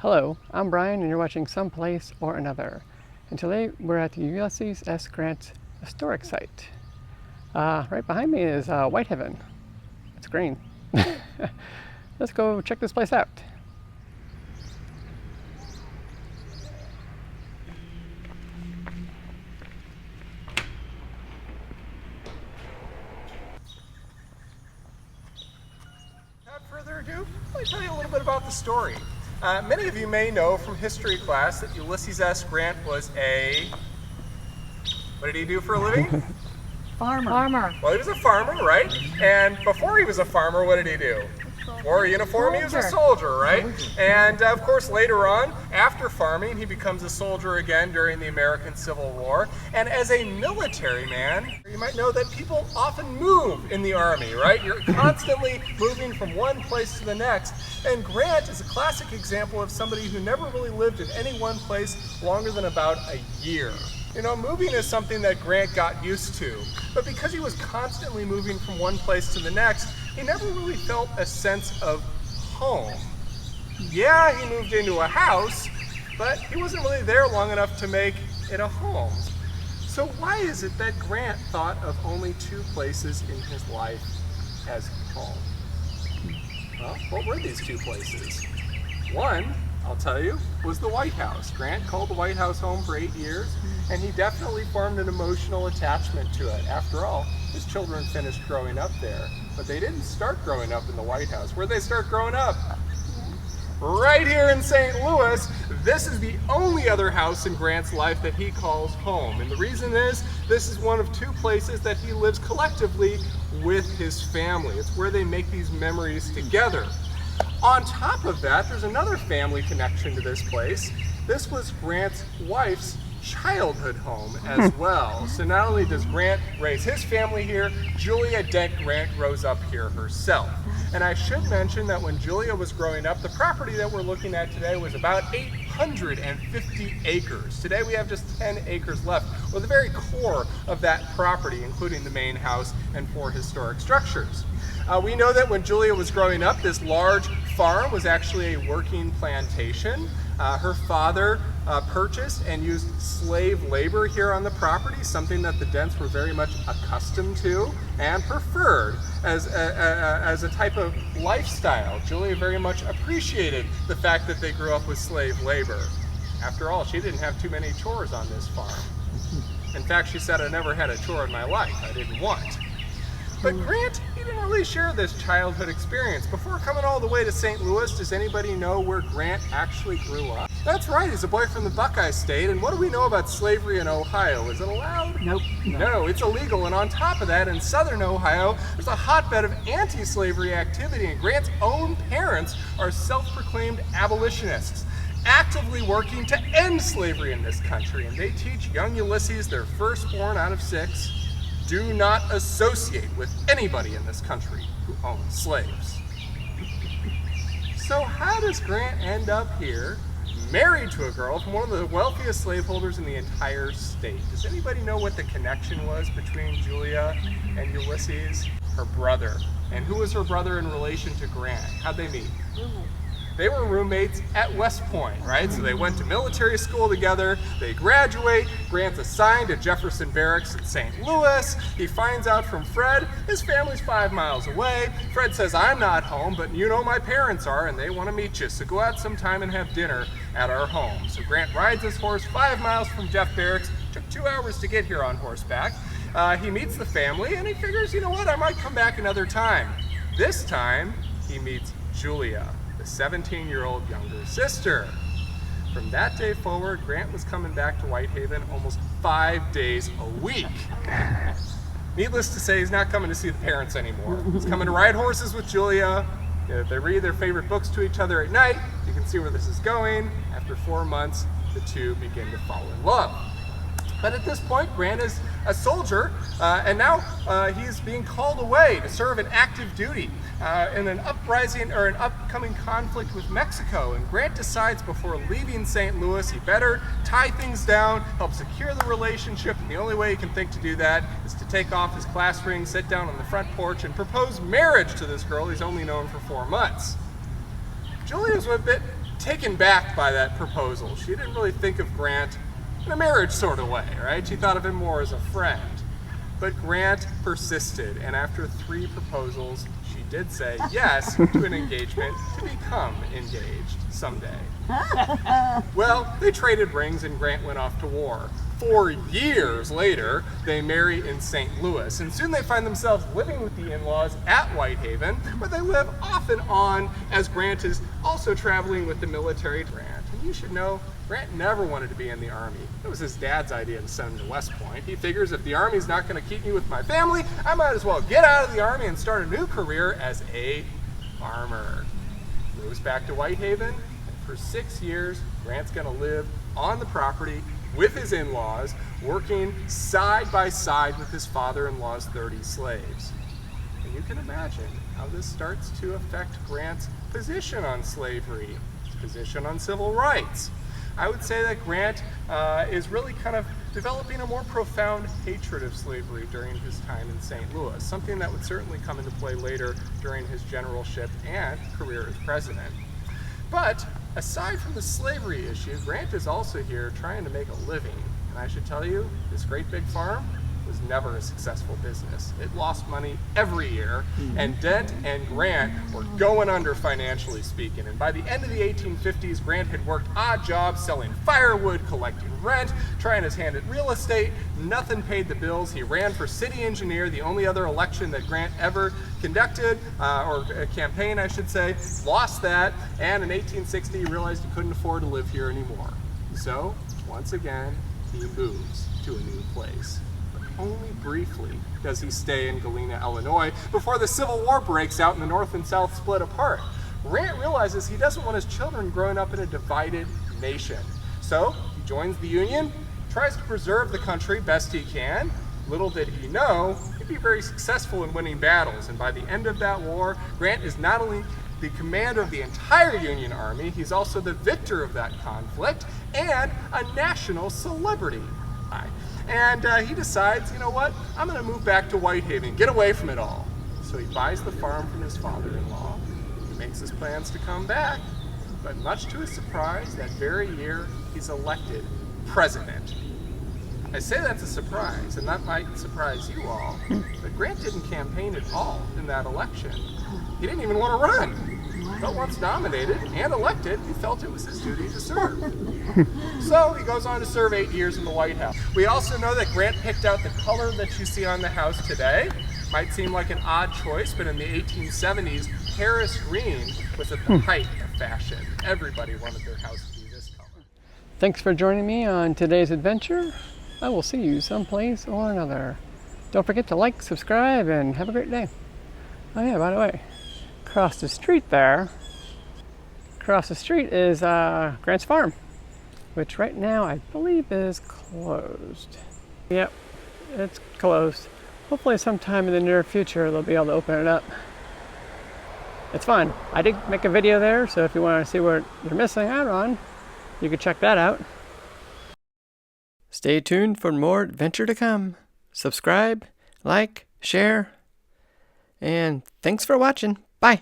Hello, I'm Brian and you're watching Someplace or Another. And today we're at the Ulysses S. Grant Historic Site. Right behind me is Whitehaven. It's green. Let's go check this place out. Without further ado, let me tell you a little bit about the story. Many of you may know from history class that Ulysses S. Grant was what did he do for a living? Farmer. Well, he was a farmer, right? And before he was a farmer, what did he do? Wore a uniform, he was a soldier, right? And of course, later on, after farming, he becomes a soldier again during the American Civil War. And as a military man, you might know that people often move in the Army, right? You're constantly moving from one place to the next. And Grant is a classic example of somebody who never really lived in any one place longer than about a year. You know, moving is something that Grant got used to, but because he was constantly moving from one place to the next, he never really felt a sense of home. Yeah, he moved into a house, but he wasn't really there long enough to make it a home. So why is it that Grant thought of only two places in his life as home? Well, what were these two places? One, I'll tell you, was the White House. Grant called the White House home for 8 years, and he definitely formed an emotional attachment to it. After all, his children finished growing up there, but they didn't start growing up in the White House. Where'd they start growing up? Right here in St. Louis. This is the only other house in Grant's life that he calls home. And the reason is, this is one of two places that he lives collectively with his family. It's where they make these memories together. On top of that, there's another family connection to this place. This was Grant's wife's childhood home as well. So not only does Grant raise his family here, Julia Dent Grant grows up here herself. And I should mention that when Julia was growing up, the property that we're looking at today was about 850 acres. Today we have just 10 acres left, or the very core of that property, including the main house and 4 historic structures. We know that when Julia was growing up, this large farm was actually a working plantation. Her father purchased and used slave labor here on the property, something that the Dents were very much accustomed to and preferred as a type of lifestyle. Julia very much appreciated the fact that they grew up with slave labor. After all, she didn't have too many chores on this farm. In fact, she said, "I never had a chore in my life I didn't want." But Grant, he didn't really share this childhood experience. Before coming all the way to St. Louis, does anybody know where Grant actually grew up? That's right, he's a boy from the Buckeye State. And what do we know about slavery in Ohio? Is it allowed? Nope. No, it's illegal. And on top of that, in southern Ohio, there's a hotbed of anti-slavery activity. And Grant's own parents are self-proclaimed abolitionists, actively working to end slavery in this country. And they teach young Ulysses, their firstborn out of 6, do not associate with anybody in this country who owns slaves. So how does Grant end up here, married to a girl from one of the wealthiest slaveholders in the entire state? Does anybody know what the connection was between Julia and Ulysses? Her brother. And who was her brother in relation to Grant? How'd they meet? They were roommates at West Point, right? So they went to military school together, they graduate, Grant's assigned to Jefferson Barracks in St. Louis. He finds out from Fred, his family's 5 miles away. Fred says, "I'm not home, but you know my parents are and they want to meet you, so go out sometime and have dinner at our home." So Grant rides his horse 5 miles from Jeff Barracks, took 2 hours to get here on horseback. He meets the family and he figures, you know what, I might come back another time. This time, he meets Julia, the 17-year-old younger sister. From that day forward, Grant was coming back to Whitehaven almost 5 days a week. Needless to say, he's not coming to see the parents anymore. He's coming to ride horses with Julia. They read their favorite books to each other at night. You can see where this is going. After 4 months, the two begin to fall in love. But at this point, Grant is a soldier, and now he's being called away to serve an active duty in an uprising or an upcoming conflict with Mexico. And Grant decides before leaving St. Louis, he better tie things down, help secure the relationship, and the only way he can think to do that is to take off his class ring, sit down on the front porch, and propose marriage to this girl he's only known for 4 months. Julia's a bit taken back by that proposal. She didn't really think of Grant in a marriage sort of way, right? She thought of him more as a friend. But Grant persisted, and after 3 proposals, she did say yes to an engagement to become engaged someday. Well, they traded rings and Grant went off to war. 4 years later, they marry in St. Louis, and soon they find themselves living with the in-laws at Whitehaven, where they live off and on as Grant is also traveling with the military. Grant, and you should know, Grant never wanted to be in the Army. It was his dad's idea to send him to West Point. He figures if the Army's not going to keep me with my family, I might as well get out of the Army and start a new career as a farmer. Moves back to Whitehaven, and for 6 years, Grant's going to live on the property with his in-laws, working side by side with his father-in-law's 30 slaves. And you can imagine how this starts to affect Grant's position on slavery, his position on civil rights. I would say that Grant is really kind of developing a more profound hatred of slavery during his time in St. Louis, something that would certainly come into play later during his generalship and career as president. But aside from the slavery issue, Grant is also here trying to make a living. And I should tell you, this great big farm was never a successful business. It lost money every year, and Dent and Grant were going under financially speaking. And by the end of the 1850s, Grant had worked odd jobs selling firewood, collecting rent, trying his hand at real estate. Nothing paid the bills. He ran for city engineer, the only other election that Grant ever conducted, or a campaign I should say, lost that, and in 1860 he realized he couldn't afford to live here anymore. So, once again, he moves to a new place. Only briefly does he stay in Galena, Illinois, before the Civil War breaks out and the North and South split apart. Grant realizes he doesn't want his children growing up in a divided nation. So he joins the Union, tries to preserve the country best he can. Little did he know, he'd be very successful in winning battles, and by the end of that war, Grant is not only the commander of the entire Union Army, he's also the victor of that conflict, and a national celebrity. And he decides, you know what, I'm going to move back to Whitehaven, get away from it all. So he buys the farm from his father-in-law. He makes his plans to come back, but much to his surprise, that very year, he's elected president. I say that's a surprise, and that might surprise you all, but Grant didn't campaign at all in that election. He didn't even want to run. But once nominated and elected, he felt it was his duty to serve. So he goes on to serve 8 years in the White House. We also know that Grant picked out the color that you see on the house today. Might seem like an odd choice, but in the 1870s, Paris green was at the height of fashion. Everybody wanted their house to be this color. Thanks for joining me on today's adventure. I will see you someplace or another. Don't forget to like, subscribe, and have a great day. Oh yeah, by the way, across the street is Grant's farm, which right now I believe is closed. Yep, it's closed. Hopefully sometime in the near future they'll be able to open it up. It's fun. I did make a video there, so if you want to see what you're missing out on, you can check that out. Stay tuned for more adventure to come. Subscribe, like, share, and thanks for watching. Bye.